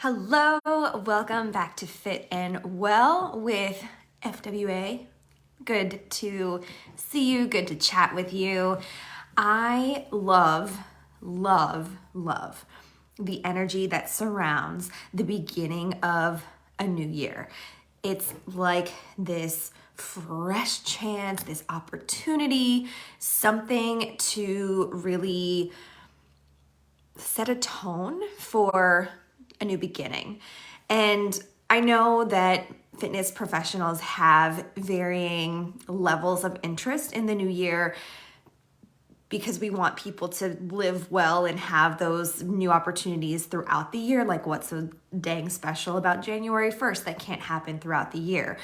Hello, welcome back to Fit and Well with FWA. Good to see you, good to chat with you. I love the energy that surrounds the beginning of a new year. It's like this fresh chance, this opportunity, something to really set a tone for a new beginning. And I know that fitness professionals have varying levels of interest in the new year because we want people to live well and have those new opportunities throughout the year. Like, what's so dang special about January 1st that can't happen throughout the year?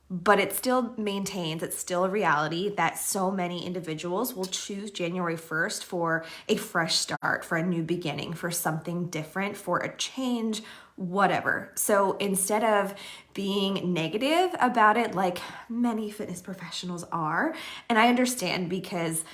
But it still maintains, it's still a reality that so many individuals will choose January 1st for a fresh start, for a new beginning, for something different, for a change, whatever. So instead of being negative about it, like many fitness professionals are, and I understand because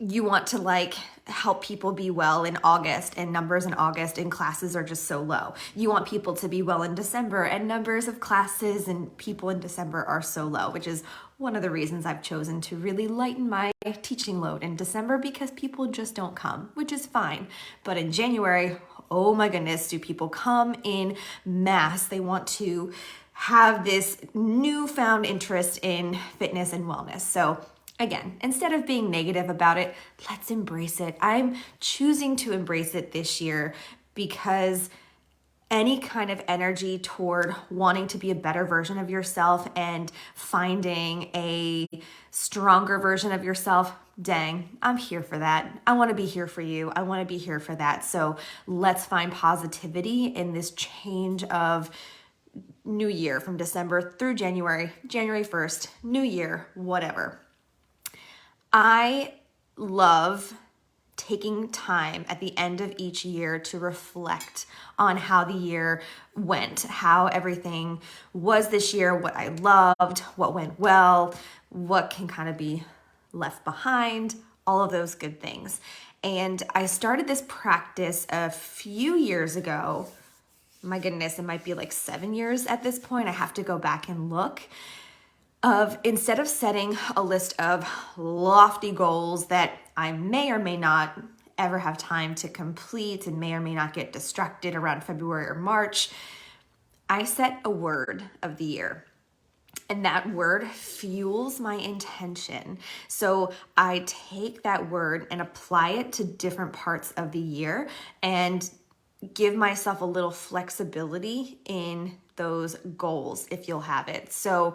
you want to help people be well in August, and numbers in August and classes are just so low. You want people to be well in December, and numbers of classes and people in December are so low, which is one of the reasons I've chosen to really lighten my teaching load in December, because people just don't come, which is fine. But in January, oh my goodness, do people come in mass. They want to have this newfound interest in fitness and wellness. So again, instead of being negative about it, let's embrace it. I'm choosing to embrace it this year because any kind of energy toward wanting to be a better version of yourself and finding a stronger version of yourself, dang, I'm here for that. I want to be here for you. I want to be here for that. So let's find positivity in this change of new year from December through January 1st, new year, whatever. I love taking time at the end of each year to reflect on how the year went, how everything was this year, what I loved, what went well, what can kind of be left behind, all of those good things. And I started this practice a few years ago. My goodness, it might be like 7 years at this point. I have to go back and look. Instead of setting a list of lofty goals that I may or may not ever have time to complete and may or may not get distracted around February or March, I set a word of the year. And that word fuels my intention. So I take that word and apply it to different parts of the year and give myself a little flexibility in those goals if you'll have it. So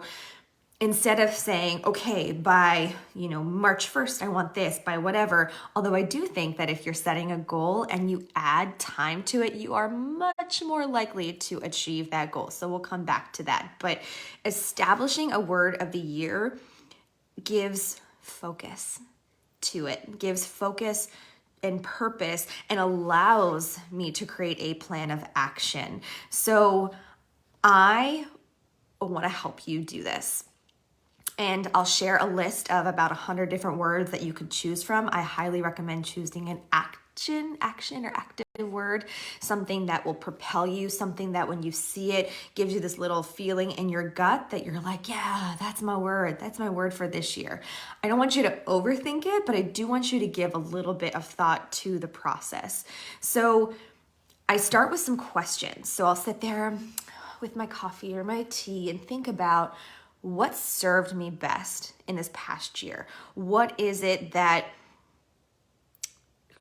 instead of saying, okay, by, March 1st, I want this, by whatever, although I do think that if you're setting a goal and you add time to it, you are much more likely to achieve that goal. So we'll come back to that. But establishing a word of the year gives focus to it, gives focus and purpose, and allows me to create a plan of action. So I want to help you do this. And I'll share a list of about 100 different words that you could choose from. I highly recommend choosing an action or active word, something that will propel you, something that when you see it gives you this little feeling in your gut that you're like, yeah, that's my word. That's my word for this year. I don't want you to overthink it, but I do want you to give a little bit of thought to the process. So I start with some questions. So I'll sit there with my coffee or my tea and think about what served me best in this past year. What is it that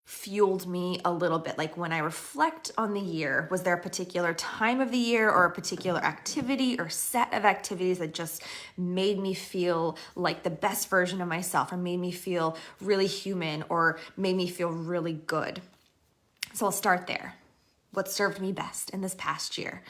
fueled me a little bit? Like when I reflect on the year, was there a particular time of the year or a particular activity or set of activities that just made me feel like the best version of myself, or made me feel really human, or made me feel really good? So I'll start there. What served me best in this past year?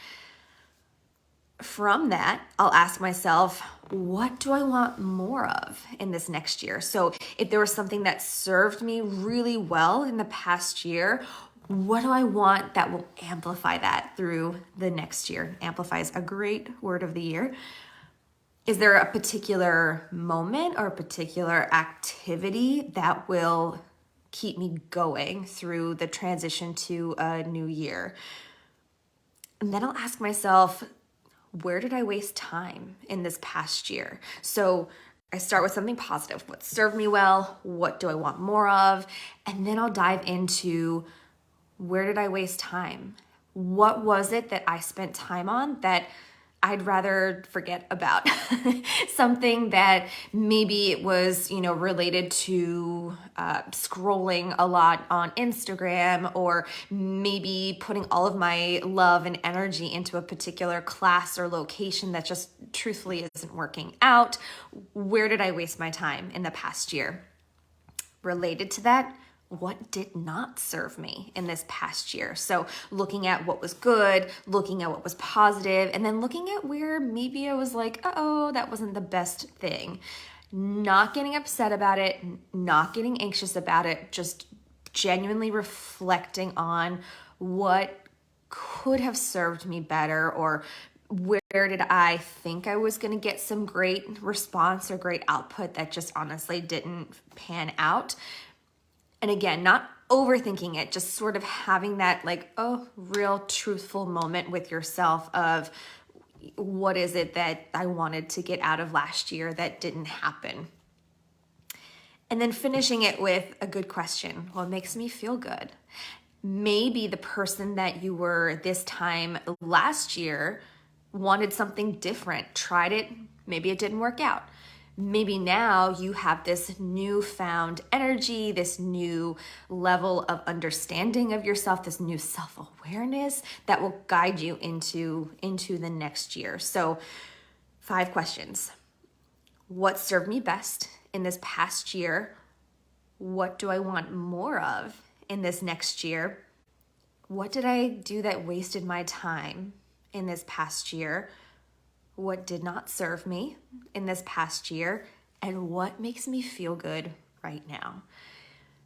From that, I'll ask myself, what do I want more of in this next year? So if there was something that served me really well in the past year, what do I want that will amplify that through the next year? Amplify is a great word of the year. Is there a particular moment or a particular activity that will keep me going through the transition to a new year? And then I'll ask myself, where did I waste time in this past year? So I start with something positive. What served me well? What do I want more of? And then I'll dive into, where did I waste time? What was it that I spent time on that I'd rather forget about? Something that maybe it was, related to scrolling a lot on Instagram, or maybe putting all of my love and energy into a particular class or location that just truthfully isn't working out. Where did I waste my time in the past year? Related to that, what did not serve me in this past year? So looking at what was good, looking at what was positive, and then looking at where maybe I was like, oh, that wasn't the best thing. Not getting upset about it, not getting anxious about it, just genuinely reflecting on what could have served me better, or where did I think I was going to get some great response or great output that just honestly didn't pan out. And again, not overthinking it, just sort of having that real truthful moment with yourself of, what is it that I wanted to get out of last year that didn't happen? And then finishing it with a good question. What makes me feel good? Maybe the person that you were this time last year wanted something different, tried it, maybe it didn't work out. Maybe now you have this newfound energy, this new level of understanding of yourself, this new self-awareness that will guide you into the next year. So 5 questions. What served me best in this past year? What do I want more of in this next year? What did I do that wasted my time in this past year? What did not serve me in this past year? And what makes me feel good right now?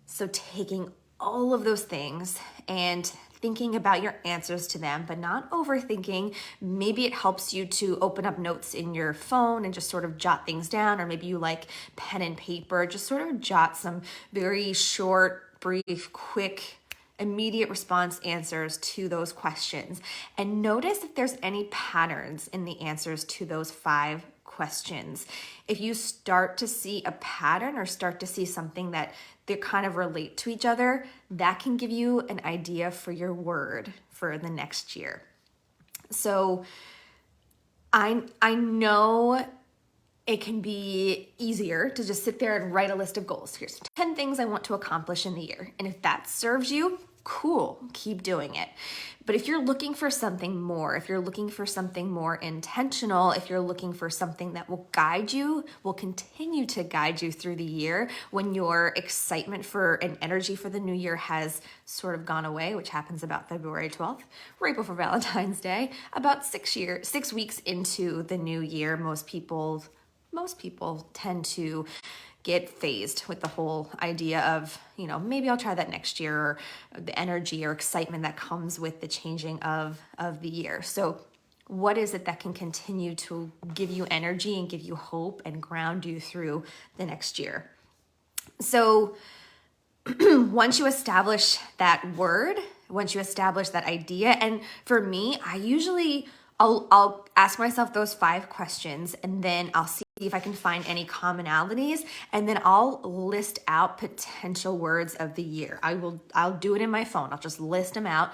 So taking all of those things and thinking about your answers to them, but not overthinking. Maybe it helps you to open up notes in your phone and just sort of jot things down, or maybe you like pen and paper, just sort of jot some very short, brief, quick, immediate response answers to those questions. And notice if there's any patterns in the answers to those 5 questions. If you start to see a pattern or start to see something that they kind of relate to each other, that can give you an idea for your word for the next year. So I know it can be easier to just sit there and write a list of goals. Here's 10 things I want to accomplish in the year. And if that serves you, cool, keep doing it. But if you're looking for something more, if you're looking for something more intentional, if you're looking for something that will guide you, will continue to guide you through the year when your excitement for and energy for the new year has sort of gone away, which happens about February 12th, right before Valentine's Day, about 6 weeks into the new year, most people tend to get phased with the whole idea of, maybe I'll try that next year, or the energy or excitement that comes with the changing of the year. So what is it that can continue to give you energy and give you hope and ground you through the next year? So once you establish that word, once you establish that idea, and for me, I'll ask myself those 5 questions, and then I'll see if I can find any commonalities, and then I'll list out potential words of the year. I'll do it in my phone. I'll just list them out,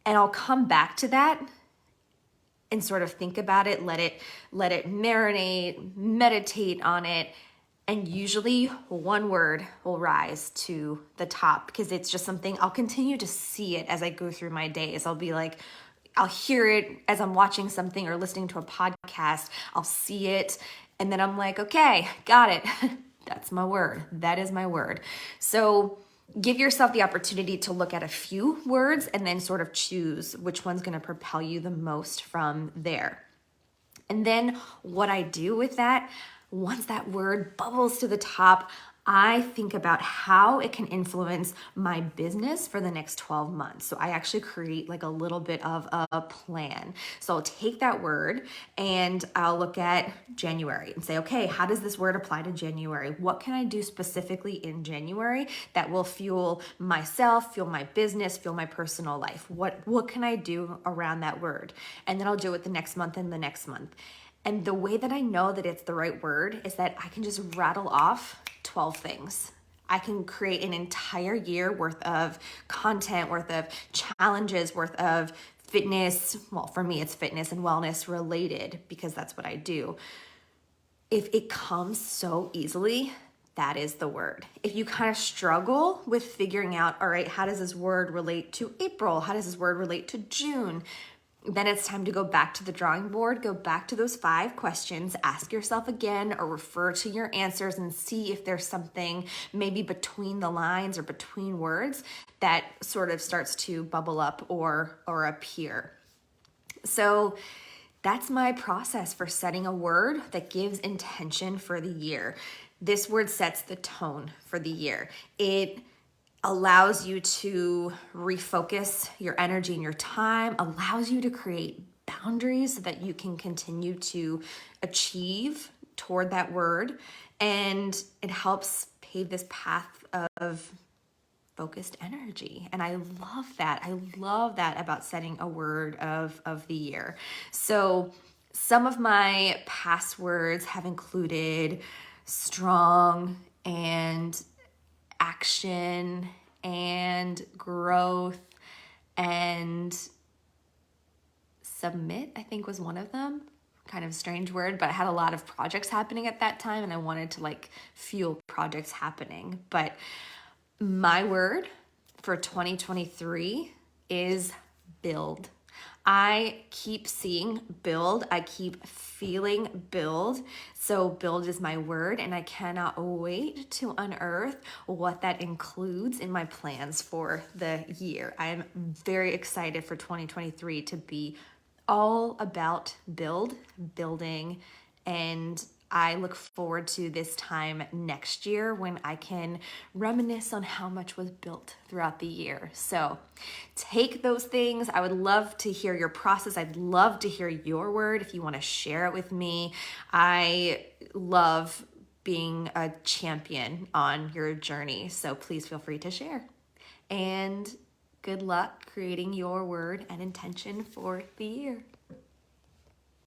and I'll come back to that and sort of think about it, let it marinate, meditate on it. And usually one word will rise to the top, because it's just something I'll continue to see it as I go through my days. I'll be like, I'll hear it as I'm watching something or listening to a podcast. I'll see it, and then I'm like, okay, got it. That's my word. That is my word. So give yourself the opportunity to look at a few words and then sort of choose which one's going to propel you the most from there. And then what I do with that, once that word bubbles to the top, I think about how it can influence my business for the next 12 months. So I actually create like a little bit of a plan. So I'll take that word and I'll look at January and say, okay, how does this word apply to January? What can I do specifically in January that will fuel myself, fuel my business, fuel my personal life? What can I do around that word? And then I'll do it the next month and the next month. And the way that I know that it's the right word is that I can just rattle off 12 things. I can create an entire year worth of content, worth of challenges, worth of fitness. Well, for me, it's fitness and wellness related because that's what I do. If it comes so easily, that is the word. If you kind of struggle with figuring out, all right, how does this word relate to April? How does this word relate to June? Then it's time to go back to the drawing board, go back to those 5 questions, ask yourself again or refer to your answers and see if there's something maybe between the lines or between words that sort of starts to bubble up or appear. So that's my process for setting a word that gives intention for the year. This word sets the tone for the year. It allows you to refocus your energy and your time, allows you to create boundaries so that you can continue to achieve toward that word. And it helps pave this path of focused energy. And I love that. I love that about setting a word of the year. So some of my past words have included strong and action and growth and submit, I think was one of them. Kind of a strange word, but I had a lot of projects happening at that time and I wanted to like fuel projects happening. But my word for 2023 is build. I keep seeing build. I keep feeling build. So build is my word and I cannot wait to unearth what that includes in my plans for the year. I am very excited for 2023 to be all about building, and I look forward to this time next year when I can reminisce on how much was built throughout the year. So take those things. I would love to hear your process. I'd love to hear your word if you want to share it with me. I love being a champion on your journey. So please feel free to share. And good luck creating your word and intention for the year.